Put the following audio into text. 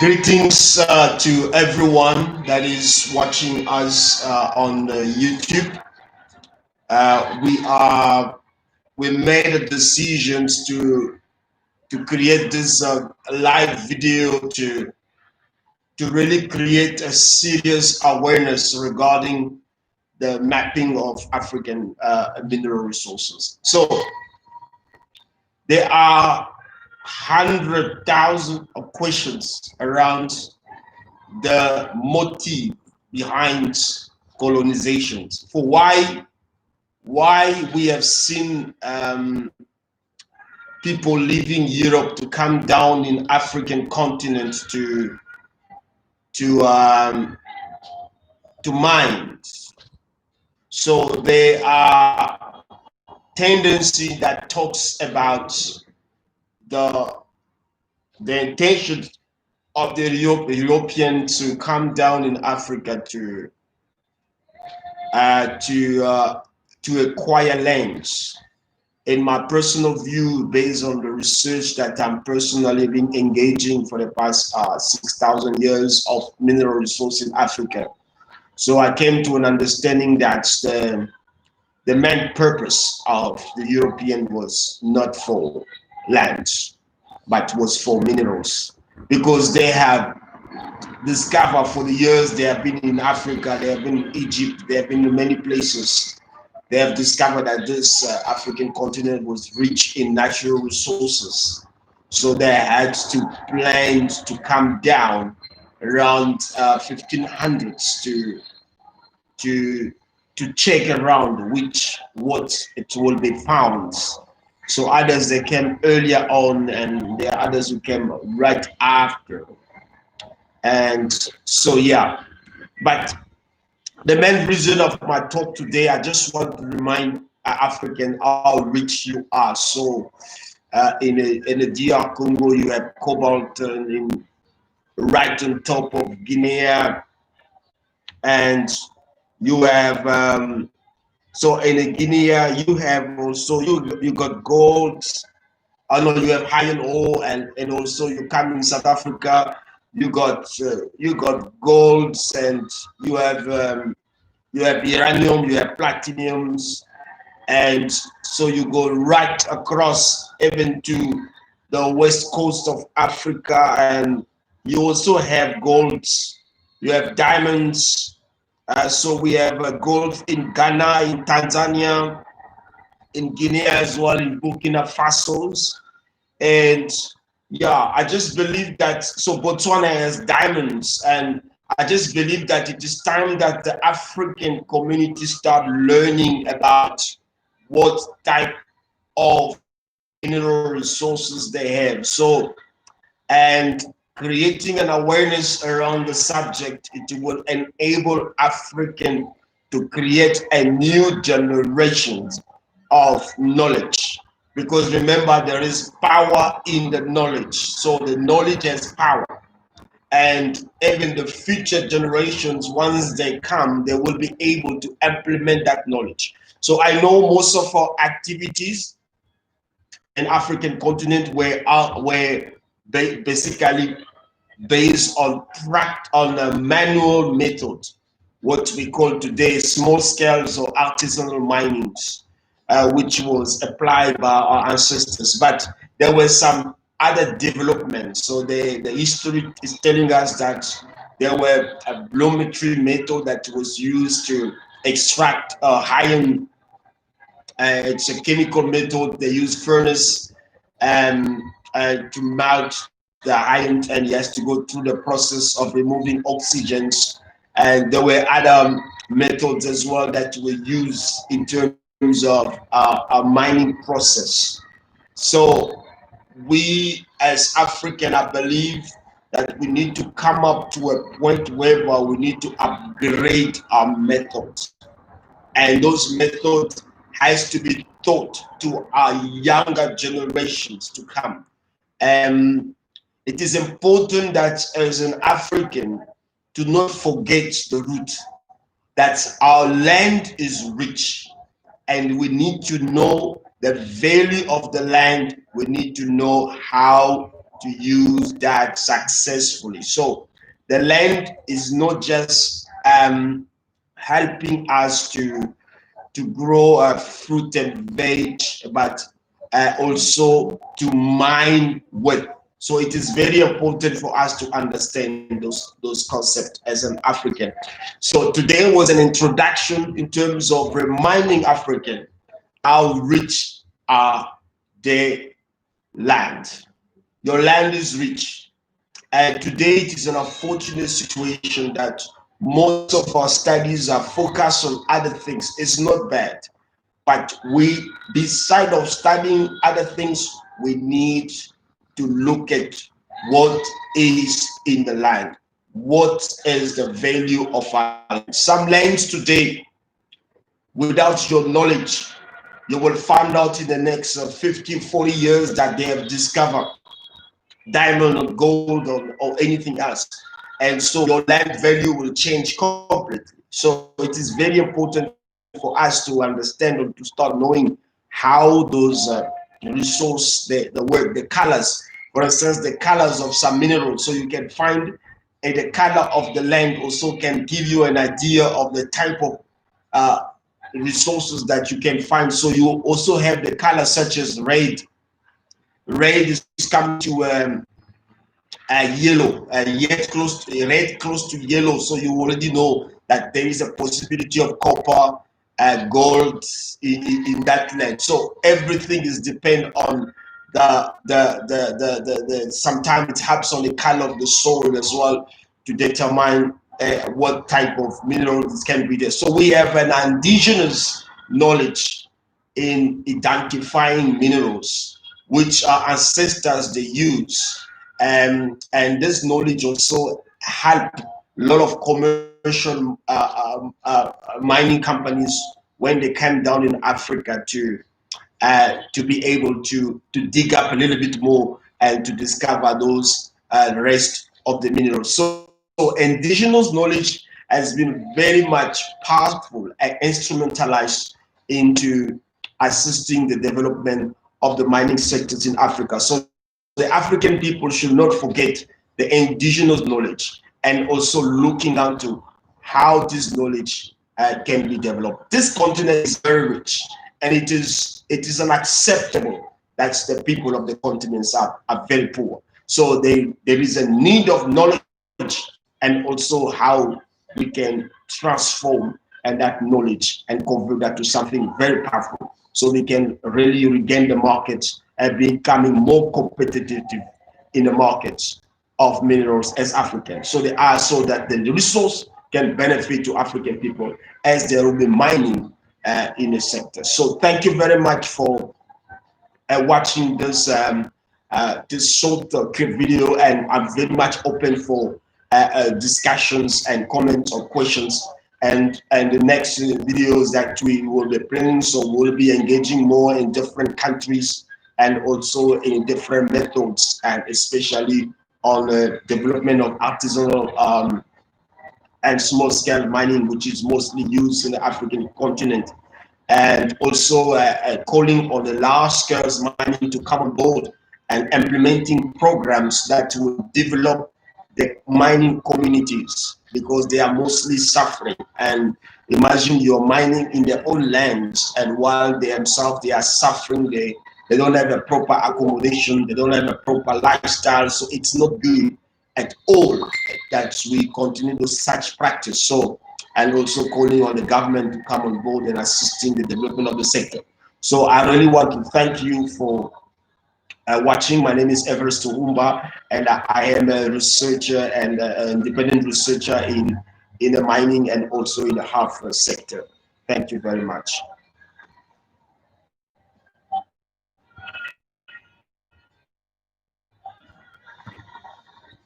Greetings to everyone that is watching us on YouTube. We made a decision to create this live video to really create a serious awareness regarding the mapping of African mineral resources. So there are 100,000 questions around the motive behind colonizations, for why we have seen people leaving Europe to come down in African continent to mine. So there are tendency that talks about the intention of the European to come down in Africa to acquire lands. In my personal view, based on the research that I'm personally been engaging for the past 6,000 years of mineral resource in Africa, so I came to an understanding that the main purpose of the European was not for lands, but was for minerals, because they have discovered for the years they have been in Africa, they have been in Egypt, they have been in many places. They have discovered that this African continent was rich in natural resources. So they had to plan to come down around 1500s to check around what it will be found. So others, they came earlier on, and there are others who came right after. And so yeah, but the main reason of my talk today, I just want to remind African how rich you are. So in the DR Congo, you have cobalt right on top of Guinea, and you have so in Guinea you have also you got gold. I know you have iron ore, and also you come in South Africa, you got golds, and you have uranium, you have platinums, and so you go right across even to the west coast of Africa, and you also have golds, you have diamonds. So we have gold in Ghana, in Tanzania, in Guinea as well, in Burkina Faso. And yeah, I just believe that, so Botswana has diamonds, and I just believe that it is time that the African community start learning about what type of mineral resources they have. So, and creating an awareness around the subject, it will enable African to create a new generation of knowledge. Because remember, there is power in the knowledge. So the knowledge has power. And even the future generations, once they come, they will be able to implement that knowledge. So I know most of our activities in African continent were basically based on a manual method, what we call today small scales or artisanal mining, which was applied by our ancestors. But there were some other developments. So the history is telling us that there were a blowmetry method that was used to extract iron. It's a chemical method. They use furnace to melt the iron, and he has to go through the process of removing oxygens. And there were other methods as well that were used in terms of a mining process. So we as African, I believe that we need to come up to a point where we need to upgrade our methods, and those methods has to be taught to our younger generations to come. And it is important that as an African to not forget the root, that our land is rich, and we need to know the value of the land. We need to know how to use that successfully. So the land is not just helping us to grow fruit and veg, but also to mine with. So it is very important for us to understand those concepts as an African. So today was an introduction in terms of reminding African how rich are their land. Your land is rich. And today it is an unfortunate situation that most of our studies are focused on other things. It's not bad, but we, beside of studying other things, we need to look at what is in the land. What is the value of our land? Some lands today, without your knowledge, you will find out in the next 50, 40 years that they have discovered diamond or gold or anything else. And so your land value will change completely. So it is very important for us to understand or to start knowing how those resource, the work, the colors, for instance, the colors of some minerals. So you can find the color of the land also can give you an idea of the type of resources that you can find. So you also have the colors such as red. Red is coming to yellow, yet close to red, close to yellow. So you already know that there is a possibility of copper, gold in that land. So everything is depend on the sometimes it helps on the color of the soil as well to determine what type of minerals can be there. So we have an indigenous knowledge in identifying minerals which our ancestors they use, and this knowledge also help a lot of commercial mining companies when they come down in Africa to be able to dig up a little bit more and to discover those rest of the minerals. So indigenous knowledge has been very much powerful and instrumentalized into assisting the development of the mining sectors in Africa. So the African people should not forget the indigenous knowledge and also looking into how this knowledge can be developed. This continent is very rich, and it is unacceptable that the people of the continents are very poor. So there is a need of knowledge and also how we can transform and that knowledge and convert that to something very powerful so we can really regain the market and becoming more competitive in the markets of minerals as Africans. So they are so that the resource can benefit to African people as there will be mining in the sector. So thank you very much for watching this short clip video, and I'm very much open for discussions and comments or questions. And the next videos that we will be planning, so we'll be engaging more in different countries and also in different methods, and especially on the development of artisanal and small-scale mining, which is mostly used in the African continent, and also calling on the large-scale mining to come on board and implementing programs that will develop the mining communities, because they are mostly suffering. And imagine you're mining in their own lands, and while they themselves they are suffering, they don't have a proper accommodation, they don't have a proper lifestyle, so it's not good at all that we continue to such practice. So, and also calling on the government to come on board and assisting the development of the sector. So I really want to thank you for watching. My name is Everest Umba, and I am a researcher and an independent researcher in the mining and also in the health sector. Thank you very much.